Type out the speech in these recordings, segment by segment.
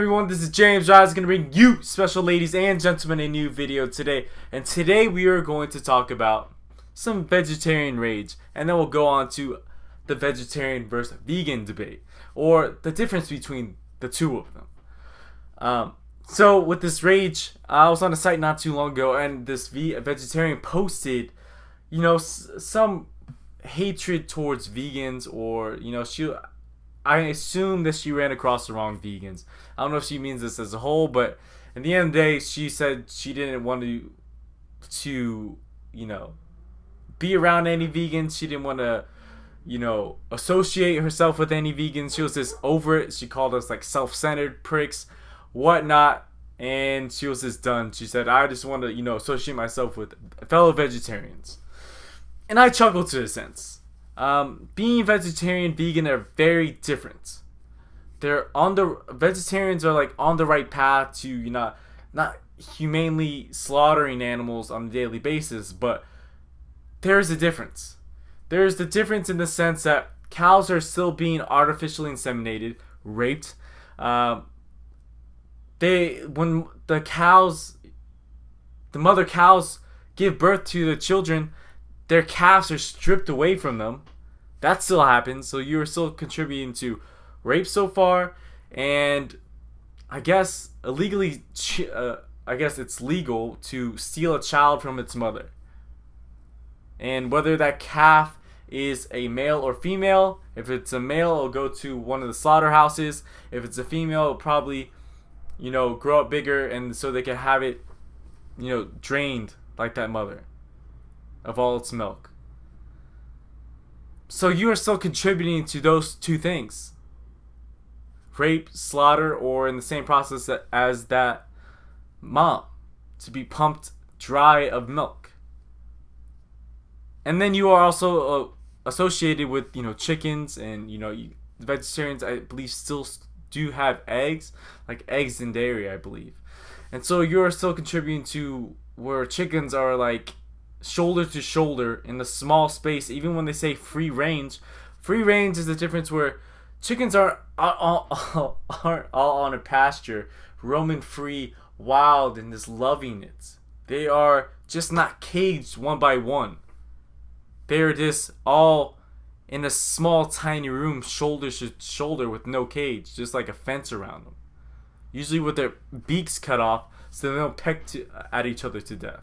Everyone, this is Jamesrise, going to bring you, special ladies and gentlemen, a new video today. And today we are going to talk about some vegetarian rage, and then we'll go on to the vegetarian versus vegan debate, or the difference between the two of them. So with this rage, I was on a site not too long ago, and this vegetarian posted, some hatred towards vegans, or I assume that she ran across the wrong vegans. I don't know if she means this as a whole, but at the end of the day, she said she didn't want to be around any vegans. She didn't want to, associate herself with any vegans. She was just over it. She called us like self-centered pricks, whatnot, and she was just done. She said, I just want to, associate myself with fellow vegetarians. And I chuckled to a sense. Being vegetarian, vegan are very different. Vegetarians are like on the right path to not humanely slaughtering animals on a daily basis, but there's a difference. There's the difference in the sense that cows are still being artificially inseminated, raped. When the mother cows give birth to the children, their calves are stripped away from them. That still happens, so you're still contributing to rape so far, and I guess illegally, I guess it's legal to steal a child from its mother. And whether that calf is a male or female, if it's a male, it'll go to one of the slaughterhouses. If it's a female, it'll probably, grow up bigger, and so they can have it, drained like that mother of all its milk. So you are still contributing to those two things. Rape, slaughter, or in the same process as that mom, to be pumped dry of milk. And then you are also associated with, chickens, and, vegetarians, I believe, still do have eggs, like eggs and dairy, I believe. And so you're still contributing to where chickens are like shoulder to shoulder in the small space. Even when they say free range is the difference where chickens aren't all on a pasture, roaming free, wild, and just loving it. They are just not caged one by one. They are just all in a small tiny room, shoulder to shoulder, with no cage, just like a fence around them, usually with their beaks cut off so they don't peck at each other to death.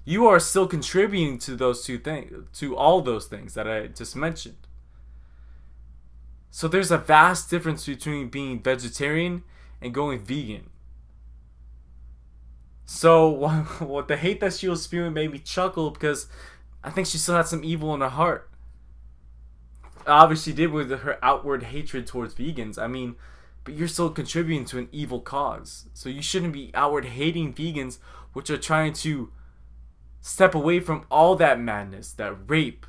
You are still contributing to those two things, to all those things that I just mentioned. So there's a vast difference between being vegetarian and going vegan. So what the hate that she was spewing made me chuckle, because I think she still had some evil in her heart. Obviously did with her outward hatred towards vegans. I mean, but you're still contributing to an evil cause. So you shouldn't be outward hating vegans, which are trying to step away from all that madness, that rape,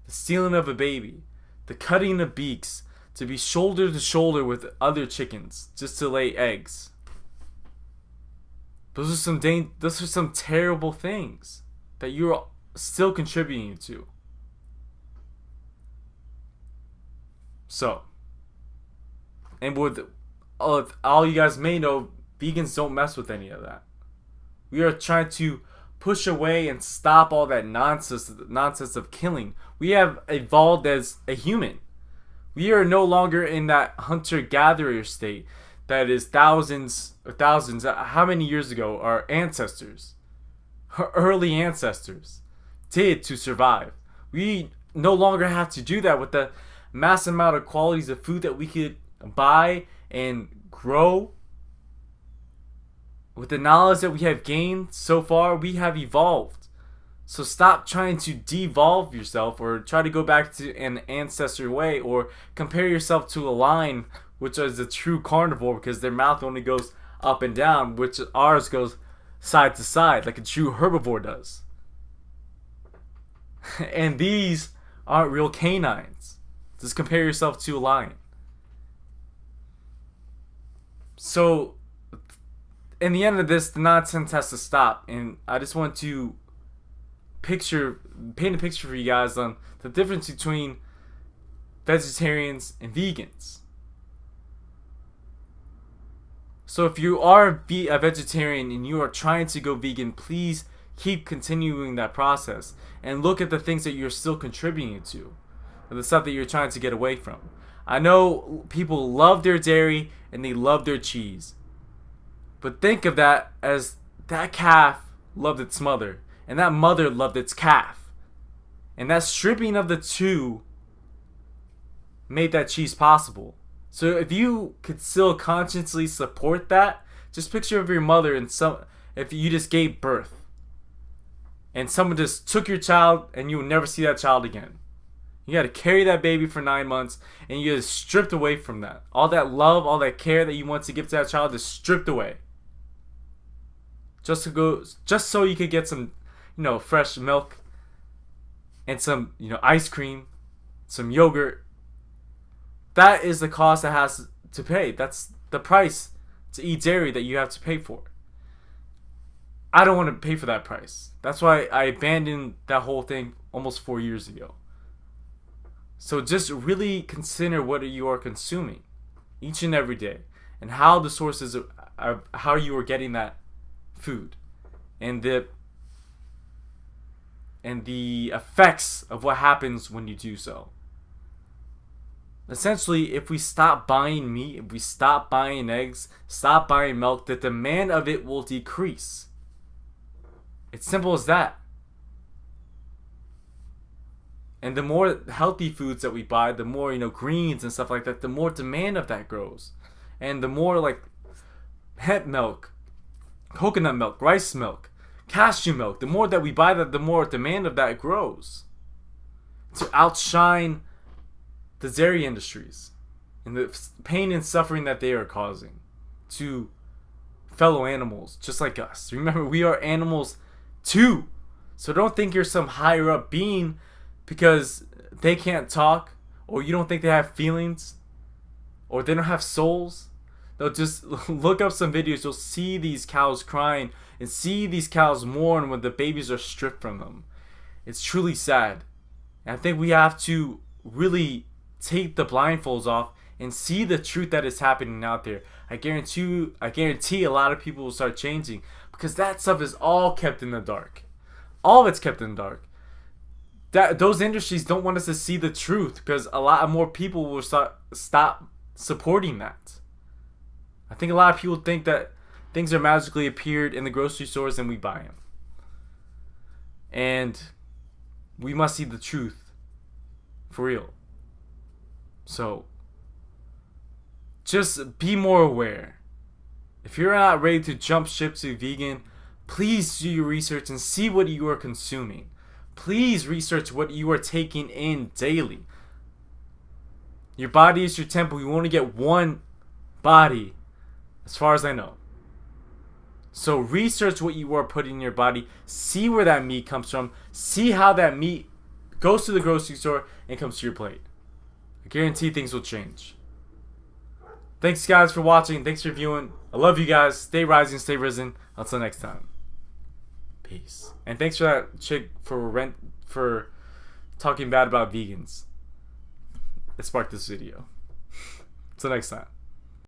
the stealing of a baby, the cutting of beaks, to be shoulder to shoulder with other chickens just to lay eggs. Those are some terrible things that you're still contributing to. So, and with all you guys may know, vegans don't mess with any of that. We are trying to push away and stop all that nonsense of killing. We have evolved as a human. We are no longer in that hunter-gatherer state that is thousands. How many years ago our ancestors, our early ancestors, did to survive? We no longer have to do that with the mass amount of qualities of food that we could buy and grow. With the knowledge that we have gained so far, we have evolved. So stop trying to devolve yourself, or try to go back to an ancestor way, or compare yourself to a lion, which is a true carnivore because their mouth only goes up and down, which ours goes side to side like a true herbivore does. And these aren't real canines. Just compare yourself to a lion. So in the end of this, the nonsense has to stop, and I just want to paint a picture for you guys on the difference between vegetarians and vegans. So if you are a vegetarian and you are trying to go vegan, please keep continuing that process and look at the things that you're still contributing to, the stuff that you're trying to get away from. I know people love their dairy and they love their cheese, but think of that as that calf loved its mother and that mother loved its calf, and that stripping of the two made that cheese possible. So if you could still consciously support that, just picture of your mother and if you just gave birth and someone just took your child and you will never see that child again. You got to carry that baby for 9 months and you get stripped away from that. All that love, all that care that you want to give to that child is stripped away. Just so you could get some, fresh milk and some, ice cream, some yogurt. That is the cost that has to pay. That's the price to eat dairy that you have to pay for. I don't want to pay for that price. That's why I abandoned that whole thing almost 4 years ago. So just really consider what you are consuming each and every day and how the sources of how you are getting that food and the effects of what happens when you do so. Essentially, if we stop buying meat, if we stop buying eggs, stop buying milk, the demand of it will decrease. It's simple as that. And the more healthy foods that we buy, the more, greens and stuff like that, the more demand of that grows. And the more like hemp milk, coconut milk, rice milk, cashew milk, the more that we buy that, the more demand of that grows. To outshine the dairy industries and the pain and suffering that they are causing to fellow animals just like us. Remember, we are animals too. So don't think you're some higher up being because they can't talk, or you don't think they have feelings, or they don't have souls. They'll just look up some videos. You'll see these cows crying and see these cows mourn when the babies are stripped from them. It's truly sad. And I think we have to really take the blindfolds off and see the truth that is happening out there. I guarantee a lot of people will start changing, because that stuff is all kept in the dark. All of it's kept in the dark. Those industries don't want us to see the truth, because a lot more people will stop supporting that. I think a lot of people think that things are magically appeared in the grocery stores and we buy them. And we must see the truth for real. So just be more aware. If you're not ready to jump ship to vegan, please do your research and see what you are consuming. Please research what you are taking in daily. Your body is your temple. You only get one body, as far as I know. So research what you are putting in your body. See where that meat comes from. See how that meat goes to the grocery store and comes to your plate. I guarantee things will change. Thanks guys for watching. Thanks for viewing. I love you guys. Stay rising, stay risen. Until next time. Peace. And thanks for that chick for talking bad about vegans. It sparked this video. Until next time.